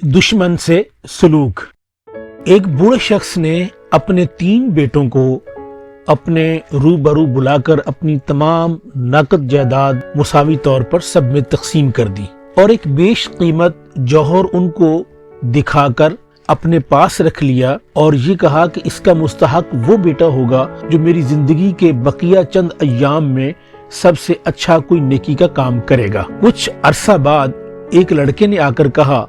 दुश्मन से सलूक। एक बूढ़े शख्स ने अपने 3 बेटों को अपने रूबरू बुलाकर अपनी तमाम नकद जायदाद मुसावी तौर पर सब में तकसीम कर दी और एक बेश कीमत जौहर उनको दिखाकर अपने पास रख लिया और ये कहा कि इसका मुस्तहक वो बेटा होगा जो मेरी जिंदगी के बकिया चंद अय्याम में सबसे अच्छा कोई नेकी का काम करेगा। कुछ अरसा बाद एक लड़के ने आकर कहा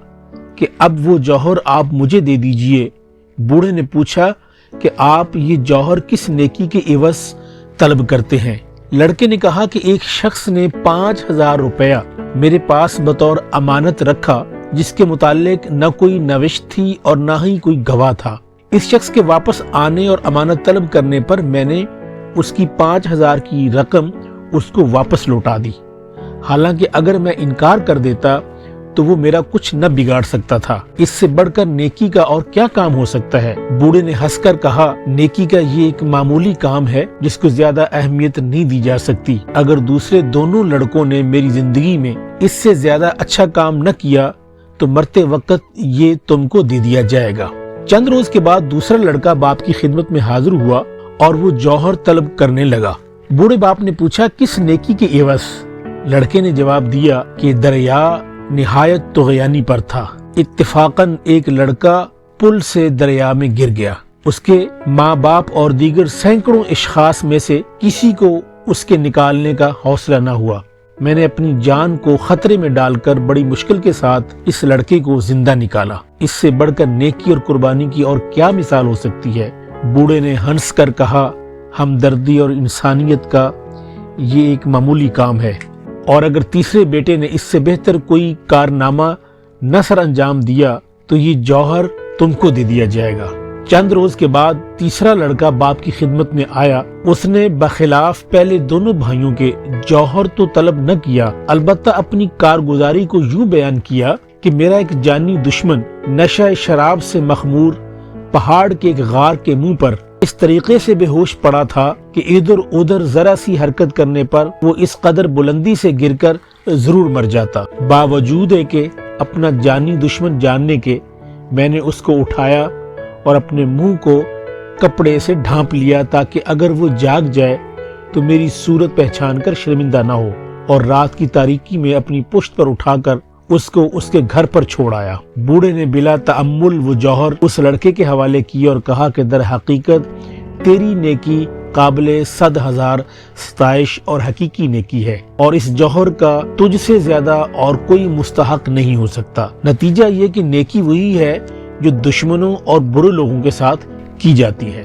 कि अब वो जौहर आप मुझे दे दीजिए। बूढ़े ने पूछा कि आप ये जौहर किस नेकी के एवज तलब करते हैं? लड़के ने कहा कि एक शख्स ने 5000 रुपया मेरे पास बतौर अमानत रखा जिसके मुतालिक न कोई नविश्त थी और न ही कोई गवाह था। इस शख्स के वापस आने और अमानत तलब करने पर मैंने उसकी 5000 की रकम उसको वापस लौटा दी। हालांकि अगर मैं इनकार कर देता तो वो मेरा कुछ न बिगाड़ सकता था। इससे बढ़कर नेकी का और क्या काम हो सकता है? बूढ़े ने हंसकर कहा, नेकी का ये एक मामूली काम है जिसको ज्यादा अहमियत नहीं दी जा सकती। अगर दूसरे दोनों लड़कों ने मेरी जिंदगी में इससे ज्यादा अच्छा काम न किया तो मरते वक्त ये तुमको दे दिया जाएगा। चंद रोज के बाद दूसरा लड़का बाप की खिदमत में हाजिर हुआ और वो जौहर तलब करने लगा। बूढ़े बाप ने पूछा, किस नेकी के एवज? लड़के ने जवाब दिया कि दरिया निहायत तुग़यानी पर था। इत्तेफाकन एक लड़का पुल से दरिया में गिर गया। उसके माँ बाप और दीगर सैकड़ों इश्खास में से किसी को उसके निकालने का हौसला न हुआ। मैंने अपनी जान को खतरे में डालकर बड़ी मुश्किल के साथ इस लड़के को जिंदा निकाला। इससे बढ़कर नेकी और कुर्बानी की और क्या मिसाल हो सकती है? बूढ़े ने हंस कर कहा, हमदर्दी और इंसानियत का ये एक मामूली काम है और अगर तीसरे बेटे ने इससे बेहतर कोई कारनामा न सर अंजाम दिया तो ये जौहर तुमको दे दिया जाएगा। चंद रोज के बाद तीसरा लड़का बाप की खिदमत में आया। उसने बखिलाफ पहले दोनों भाइयों के जौहर तो तलब न किया, अलबत्ता अपनी कारगुजारी को यूं बयान किया कि मेरा एक जानी दुश्मन नशा शराब से मखमूर पहाड़ के एक गार के मुंह पर इस तरीके से बेहोश पड़ा था कि इधर उधर जरा सी हरकत करने पर वो इस कदर बुलंदी से गिरकर जरूर मर जाता। बावजूद है कि अपना जानी दुश्मन जानने के मैंने उसको उठाया और अपने मुंह को कपड़े से ढांप लिया ताकि अगर वो जाग जाए तो मेरी सूरत पहचान कर शर्मिंदा ना हो, और रात की तारीकी में अपनी पुश्त पर उठाकर उसको उसके घर पर छोड़ आया। बूढ़े ने बिला तअम्मुल वो जौहर उस लड़के के हवाले किया और कहा कि दर हकीकत तेरी नेकी काबिले 100,000 सताइश और हकीकी नेकी है और इस जौहर का तुझसे ज्यादा और कोई मुस्तहक नहीं हो सकता। नतीजा ये कि नेकी वही है जो दुश्मनों और बुरे लोगों के साथ की जाती है।